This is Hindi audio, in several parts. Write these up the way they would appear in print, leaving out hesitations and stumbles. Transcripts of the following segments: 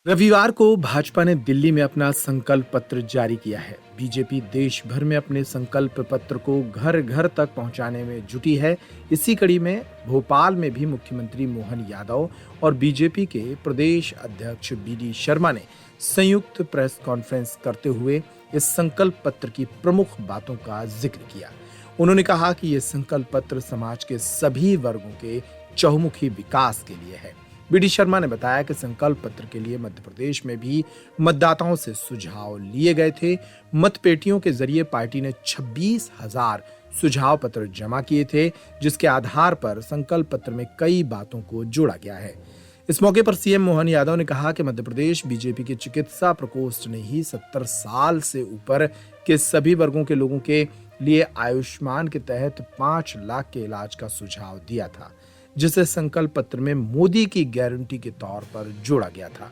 रविवार को भाजपा ने दिल्ली में अपना संकल्प पत्र जारी किया है। बीजेपी देश भर में अपने संकल्प पत्र को घर घर तक पहुंचाने में जुटी है। इसी कड़ी में भोपाल में भी मुख्यमंत्री मोहन यादव और बीजेपी के प्रदेश अध्यक्ष बीडी शर्मा ने संयुक्त प्रेस कॉन्फ्रेंस करते हुए इस संकल्प पत्र की प्रमुख बातों का जिक्र किया। उन्होंने कहा कि यह संकल्प पत्र समाज के सभी वर्गों के चहुमुखी विकास के लिए है। बीडी शर्मा ने बताया कि संकल्प पत्र के लिए मध्य प्रदेश में भी मतदाताओं से सुझाव लिए गए थे। मतपेटियों के जरिए पार्टी ने 26,000 सुझाव पत्र जमा किए थे, जिसके आधार पर संकल्प पत्र में कई बातों को जोड़ा गया है। इस मौके पर सीएम मोहन यादव ने कहा कि मध्य प्रदेश बीजेपी के चिकित्सा प्रकोष्ठ ने ही 70 साल से ऊपर के सभी वर्गों के लोगों के लिए आयुष्मान के तहत 5 लाख के इलाज का सुझाव दिया था, जिसे संकल्प पत्र में मोदी की गारंटी के तौर पर जोड़ा गया था।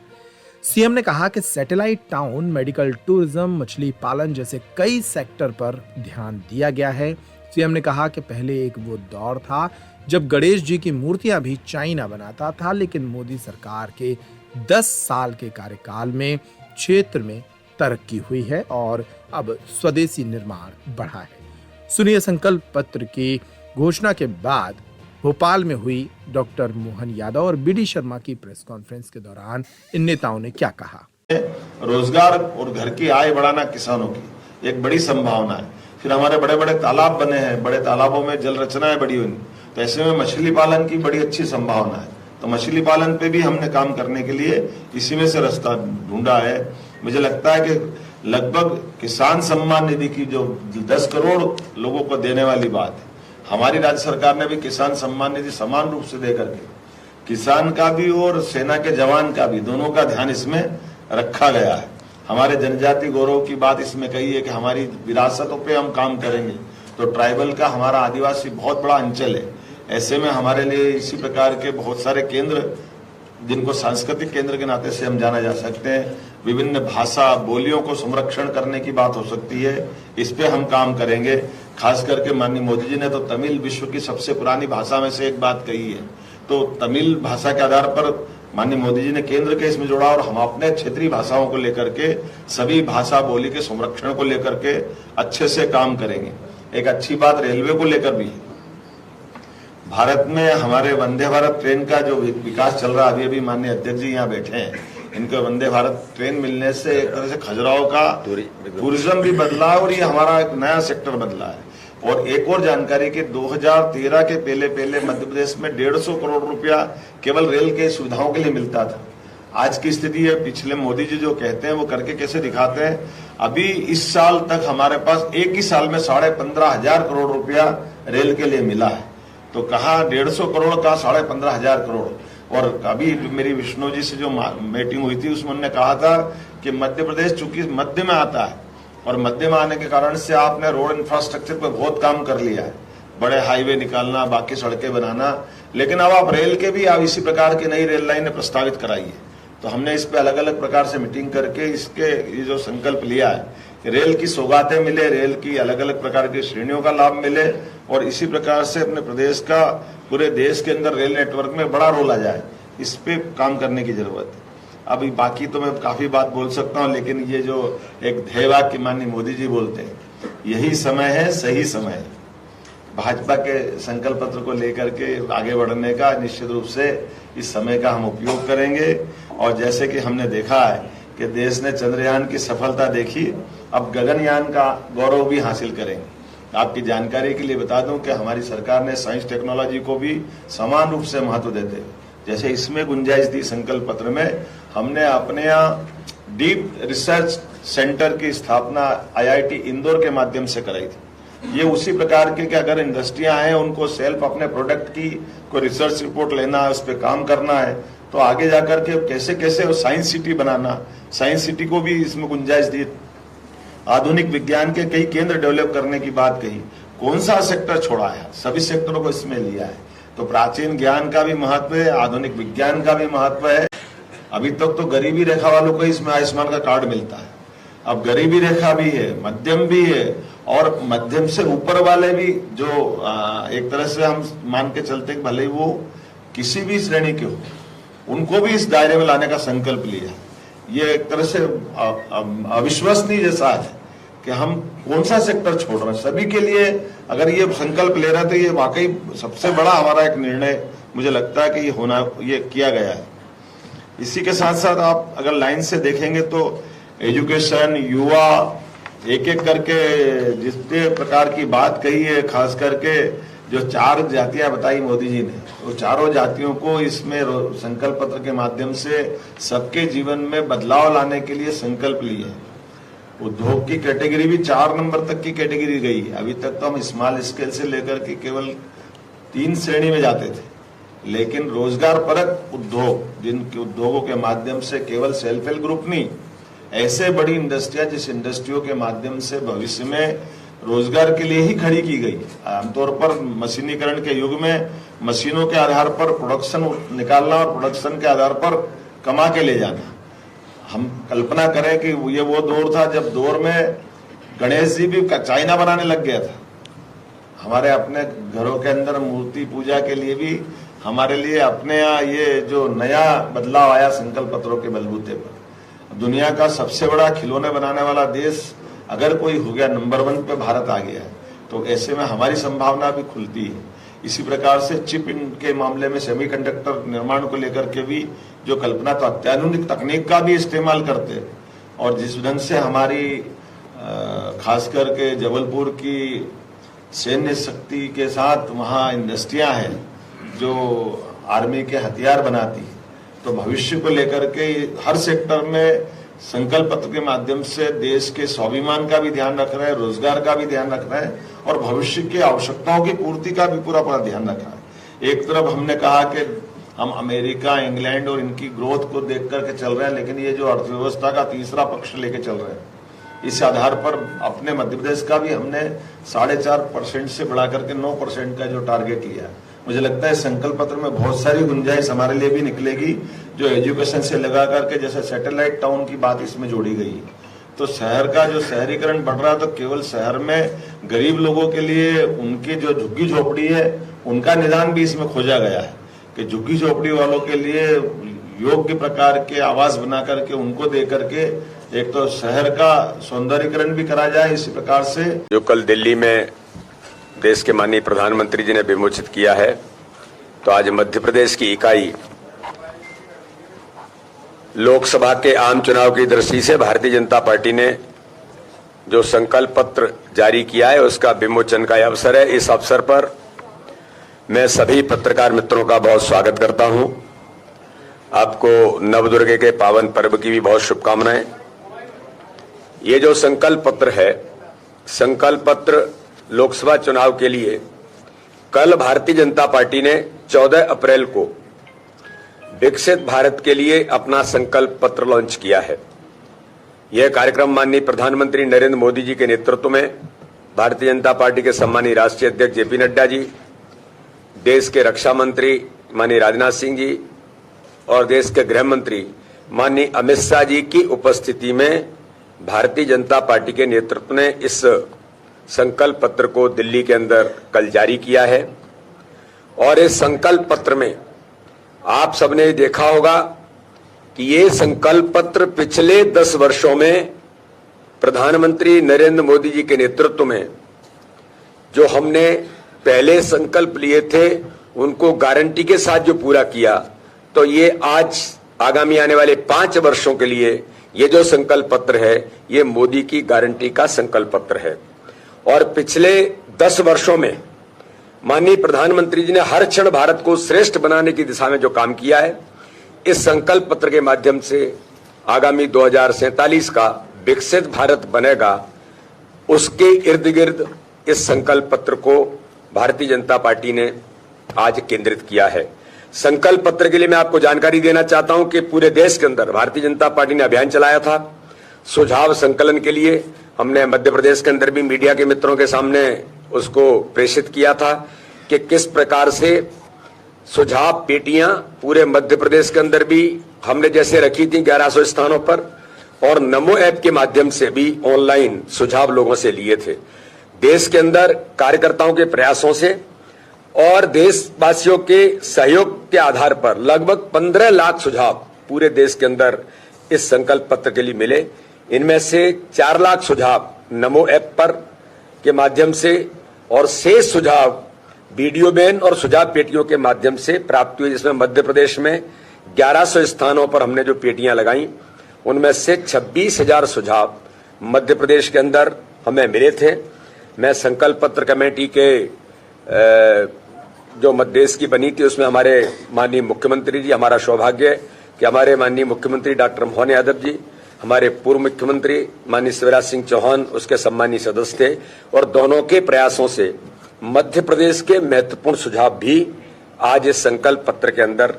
सीएम ने कहा कि सैटेलाइट टाउन, मेडिकल टूरिज्म, मछली पालन जैसे कई सेक्टर पर ध्यान दिया गया है। सीएम ने कहा कि पहले एक वो दौर था जब गणेश जी की मूर्तियां भी चाइना बनाता था, लेकिन मोदी सरकार के 10 साल के कार्यकाल में क्षेत्र में तरक्की हुई है और अब स्वदेशी निर्माण बढ़ा है। सुनिए संकल्प पत्र की घोषणा के बाद भोपाल में हुई डॉक्टर मोहन यादव और बीडी शर्मा की प्रेस कॉन्फ्रेंस के दौरान इन नेताओं ने क्या कहा। रोजगार और घर की आय बढ़ाना किसानों की एक बड़ी संभावना है। फिर हमारे बड़े बड़े तालाब बने हैं, बड़े तालाबों में जल रचनाएं बड़ी हुई, तो ऐसे में मछली पालन की बड़ी अच्छी संभावना है। तो मछली पालन पे भी हमने काम करने के लिए इसी में से रास्ता ढूंढा है। मुझे लगता है कि लगभग किसान सम्मान निधि की जो 10 करोड़ लोगों को देने वाली बात है, हमारी राज्य सरकार ने भी किसान सम्मान निधि समान रूप से देकर के किसान का भी और सेना के जवान का भी, दोनों का ध्यान इसमें रखा गया है। हमारे जनजाति गौरव की बात इसमें कही है कि हमारी विरासतों पे हम काम करेंगे। तो ट्राइबल का हमारा आदिवासी बहुत बड़ा अंचल है। ऐसे में हमारे लिए इसी प्रकार के बहुत सारे केंद्र, जिनको सांस्कृतिक केंद्र के नाते से हम जाना जा सकते हैं, विभिन्न भाषा बोलियों को संरक्षण करने की बात हो सकती है। इस पे हम काम करेंगे। खास करके माननीय मोदी जी ने तो तमिल विश्व की सबसे पुरानी भाषा में से एक बात कही है, तो तमिल भाषा के आधार पर माननीय मोदी जी ने केंद्र के इसमें जोड़ा और हम अपने क्षेत्रीय भाषाओं को लेकर के, सभी भाषा बोली के संरक्षण को लेकर के अच्छे से काम करेंगे। एक अच्छी बात रेलवे को लेकर भी, भारत में हमारे वंदे भारत ट्रेन का जो विकास चल रहा है, अभी माननीय अध्यक्ष जी यहाँ बैठे हैं, इनके वंदे भारत ट्रेन मिलने से एक तरह से खजुराहो का टूरिज्म भी बदला और ये हमारा एक नया सेक्टर बदला है। और एक और जानकारी कि 2013 के पहले मध्य प्रदेश में 150 करोड़ रुपया केवल रेल के सुविधाओं के लिए मिलता था। आज की स्थिति है, पिछले मोदी जी जो कहते हैं वो करके कैसे दिखाते हैं। अभी इस साल तक हमारे पास एक ही साल में 15,500 करोड़ रुपया रेल के लिए मिला है। तो कहा 150 करोड़ का 15,500 करोड़। और अभी मेरी विष्णु जी से जो मीटिंग हुई थी उसमें उन्होंने कहा था कि मध्य प्रदेश चूंकि मध्य में आता है और मध्य में आने के कारण से आपने रोड इंफ्रास्ट्रक्चर पर बहुत काम कर लिया है, बड़े हाईवे निकालना, बाकी सड़कें बनाना, लेकिन अब आप रेल के भी आप इसी प्रकार की नई रेल लाइनें प्रस्तावित कराई है। तो हमने इस पे अलग अलग प्रकार से मीटिंग करके इसके ये जो संकल्प लिया है कि रेल की सौगातें मिले, रेल की अलग अलग प्रकार की श्रेणियों का लाभ मिले और इसी प्रकार से अपने प्रदेश का पूरे देश के अंदर रेल नेटवर्क में बड़ा रोल आ जाए, इस पे काम करने की जरूरत है। अभी बाकी तो मैं काफी बात बोल सकता हूँ, लेकिन ये जो एक ध्येय वाक्य माननीय मोदी जी बोलते हैं, यही समय है, सही समय है भाजपा के संकल्प पत्र को लेकर के आगे बढ़ने का। निश्चित रूप से इस समय का हम उपयोग करेंगे और जैसे कि हमने देखा है कि देश ने चंद्रयान की सफलता देखी, अब गगनयान का गौरव भी हासिल करेंगे। आपकी जानकारी के लिए बता दूं कि हमारी सरकार ने साइंस टेक्नोलॉजी को भी समान रूप से महत्व देते हैं। जैसे इसमें गुंजाइश दी संकल्प पत्र में, हमने अपने यहाँ डीप रिसर्च सेंटर की स्थापना IIT इंदौर के माध्यम से कराई थी। ये उसी प्रकार के कि अगर इंडस्ट्रियां हैं, उनको सेल्फ अपने प्रोडक्ट की कोई रिसर्च रिपोर्ट लेना है, उस पर काम करना है, तो आगे जाकर के कैसे कैसे साइंस सिटी बनाना, साइंस सिटी को भी इसमें गुंजाइश दी। आधुनिक विज्ञान के कई केंद्र डेवलप करने की बात कही। कौन सा सेक्टर छोड़ा है, सभी सेक्टरों को इसमें लिया है। तो प्राचीन ज्ञान का भी महत्व है, आधुनिक विज्ञान का भी महत्व है। अभी तक तो गरीबी रेखा वालों को इसमें आयुष्मान का कार्ड मिलता है, अब गरीबी रेखा भी है, मध्यम भी है और मध्यम से ऊपर वाले भी, जो एक तरह से हम मान के चलते भले ही वो किसी भी श्रेणी के हो, उनको भी इस दायरे में लाने का संकल्प लिया। ये एक तरह से अविश्वसनीय जैसा है कि हम कौन सा सेक्टर छोड़ रहे हैं। सभी के लिए अगर ये संकल्प ले रहे हैं तो ये वाकई सबसे बड़ा हमारा एक निर्णय मुझे लगता है कि ये किया गया है। इसी के साथ साथ आप अगर लाइन से देखेंगे तो एजुकेशन, युवा, एक एक करके जितने प्रकार की बात कही है, खास करके जो 4 जातियां बताई मोदी जी ने, वो चारों जातियों को इसमें संकल्प पत्र के माध्यम से सबके जीवन में बदलाव लाने के लिए संकल्प लिए है। उद्योग की कैटेगरी भी 4 नंबर तक की कैटेगरी गई है। अभी तक तो हम स्मॉल स्केल से लेकर के केवल 3 श्रेणी में जाते थे, लेकिन रोजगार परक उद्योग, जिनके उद्योगों के माध्यम से केवल सेल्फ हेल्प ग्रुप नहीं, ऐसे बड़ी इंडस्ट्रियां जिस इंडस्ट्रियों के माध्यम से भविष्य में रोजगार के लिए ही खड़ी की गई। आमतौर पर मशीनीकरण के युग में मशीनों के आधार पर प्रोडक्शन निकालना और प्रोडक्शन के आधार पर कमा के ले जाना। हम कल्पना करें कि ये वो दौर था जब दौर में गणेश जी भी चाइना बनाने लग गया था। हमारे अपने घरों के अंदर मूर्ति पूजा के लिए भी हमारे लिए अपने यहाँ ये जो नया बदलाव आया संकल्प पत्रों के बलबूते पर, दुनिया का सबसे बड़ा खिलौने बनाने वाला देश अगर कोई हो गया, नंबर 1 पे भारत आ गया है, तो ऐसे में हमारी संभावना भी खुलती है। इसी प्रकार से चिप के मामले में सेमीकंडक्टर निर्माण को लेकर के भी जो कल्पना, तो अत्याधुनिक तकनीक का भी इस्तेमाल करते, और जिस ढंग से हमारी खास करके जबलपुर की सैन्य शक्ति के साथ वहाँ इंडस्ट्रियां हैं जो आर्मी के हथियार बनाती है, तो भविष्य को लेकर के हर सेक्टर में संकल्प पत्र के माध्यम से देश के स्वाभिमान का भी ध्यान रख रहे हैं, रोजगार का भी ध्यान रख रहे हैं और भविष्य की आवश्यकताओं की पूर्ति का भी पूरा ध्यान रख रहा है। एक तरफ हमने कहा कि हम अमेरिका, इंग्लैंड और इनकी ग्रोथ को देख करके चल रहे हैं, लेकिन ये जो अर्थव्यवस्था का तीसरा पक्ष लेके चल रहे हैं, इस आधार पर अपने मध्य प्रदेश का भी हमने 4.5% से बढ़ा करके 9% का जो टारगेट लिया है। मुझे लगता है संकल्प पत्र में बहुत सारी गुंजाइश हमारे लिए भी निकलेगी, जो एजुकेशन से लगा करके जैसे सैटेलाइट टाउन की बात इसमें जोड़ी गई है। तो शहर का जो शहरीकरण बढ़ रहा है, तो केवल शहर में गरीब लोगों के लिए उनकी जो झुग्गी झोपड़ी है उनका निदान भी इसमें खोजा गया है कि झुग्गी झोपड़ी वालों के लिए योग्य प्रकार के आवास बना करके उनको दे करके एक तो शहर का सौंदर्यीकरण भी करा जाए। इसी प्रकार से जो कल दिल्ली में देश के माननीय प्रधानमंत्री जी ने विमोचित किया है, तो आज मध्य प्रदेश की इकाई लोकसभा के आम चुनाव की दृष्टि से भारतीय जनता पार्टी ने जो संकल्प पत्र जारी किया है उसका विमोचन का अवसर है। इस अवसर पर मैं सभी पत्रकार मित्रों का बहुत स्वागत करता हूं। आपको नवदुर्गे के पावन पर्व की भी बहुत शुभकामनाएं। ये जो संकल्प पत्र है, संकल्प पत्र लोकसभा चुनाव के लिए कल भारतीय जनता पार्टी ने 14 अप्रैल को विकसित भारत के लिए अपना संकल्प पत्र लॉन्च किया है। यह कार्यक्रम माननीय प्रधानमंत्री नरेंद्र मोदी जी के नेतृत्व में भारतीय जनता पार्टी के सम्मानीय राष्ट्रीय अध्यक्ष जेपी नड्डा जी, देश के रक्षा मंत्री माननीय राजनाथ सिंह जी और देश के गृह मंत्री माननीय अमित शाह जी की उपस्थिति में भारतीय जनता पार्टी के नेतृत्व ने इस संकल्प पत्र को दिल्ली के अंदर कल जारी किया है। और इस संकल्प पत्र में आप सबने देखा होगा कि ये संकल्प पत्र पिछले 10 वर्षों में प्रधानमंत्री नरेंद्र मोदी जी के नेतृत्व में जो हमने पहले संकल्प लिए थे उनको गारंटी के साथ जो पूरा किया, तो ये आज आगामी आने वाले 5 वर्षों के लिए ये जो संकल्प पत्र है ये मोदी की गारंटी का संकल्प पत्र है। और पिछले 10 वर्षों में माननीय प्रधानमंत्री जी ने हर क्षण भारत को श्रेष्ठ बनाने की दिशा में जो काम किया है, इस संकल्प पत्र के माध्यम से आगामी 2047 का विकसित भारत बनेगा, उसके इर्द गिर्द इस संकल्प पत्र को भारतीय जनता पार्टी ने आज केंद्रित किया है। संकल्प पत्र के लिए मैं आपको जानकारी देना चाहता हूं कि पूरे देश के अंदर भारतीय जनता पार्टी ने अभियान चलाया था सुझाव संकलन के लिए। हमने मध्य प्रदेश के अंदर भी मीडिया के मित्रों के सामने उसको प्रेषित किया था कि किस प्रकार से सुझाव पेटियां पूरे मध्य प्रदेश के अंदर भी हमने जैसे रखी थी 1100 स्थानों पर, और नमो ऐप के माध्यम से भी ऑनलाइन सुझाव लोगों से लिए थे। देश के अंदर कार्यकर्ताओं के प्रयासों से और देशवासियों के सहयोग के आधार पर लगभग 15 लाख सुझाव पूरे देश के अंदर इस संकल्प पत्र के लिए मिले। इनमें से 4 लाख सुझाव नमो ऐप पर के माध्यम से और शेष सुझाव वीडियो बैन और सुझाव पेटियों के माध्यम से प्राप्त हुए, जिसमें मध्य प्रदेश में 1100 स्थानों पर हमने जो पेटियां लगाई उनमें से 26,000 सुझाव मध्य प्रदेश के अंदर हमें मिले थे। मैं संकल्प पत्र कमेटी के जो मध्य प्रदेश की बनी थी उसमें हमारे माननीय मुख्यमंत्री जी, हमारा सौभाग्य है कि हमारे माननीय मुख्यमंत्री डॉक्टर मोहन यादव जी, हमारे पूर्व मुख्यमंत्री माननीय शिवराज सिंह चौहान उसके सम्मानीय सदस्य थे और दोनों के प्रयासों से मध्य प्रदेश के महत्वपूर्ण सुझाव भी आज इस संकल्प पत्र के अंदर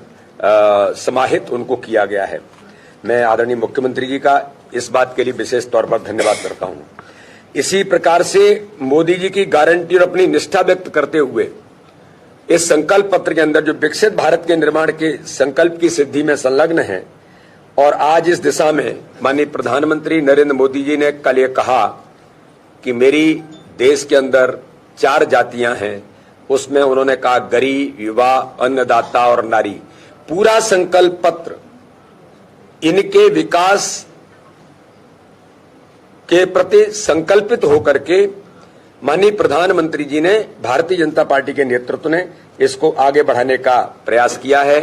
समाहित उनको किया गया है। मैं आदरणीय मुख्यमंत्री जी का इस बात के लिए विशेष तौर पर धन्यवाद करता हूं। इसी प्रकार से मोदी जी की गारंटी और अपनी निष्ठा व्यक्त करते हुए इस संकल्प पत्र के अंदर जो विकसित भारत के निर्माण के संकल्प की सिद्धि में संलग्न है और आज इस दिशा में माननीय प्रधानमंत्री नरेंद्र मोदी जी ने कल ये कहा कि मेरी देश के अंदर 4 जातियां हैं, उसमें उन्होंने कहा गरीब, युवा, अन्नदाता और नारी। पूरा संकल्प पत्र इनके विकास के प्रति संकल्पित होकर के माननीय प्रधानमंत्री जी ने, भारतीय जनता पार्टी के नेतृत्व ने इसको आगे बढ़ाने का प्रयास किया है।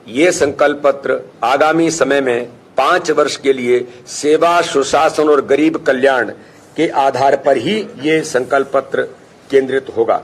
ये संकल्प पत्र आगामी समय में 5 वर्ष के लिए सेवा, सुशासन और गरीब कल्याण के आधार पर ही ये संकल्प पत्र केंद्रित होगा।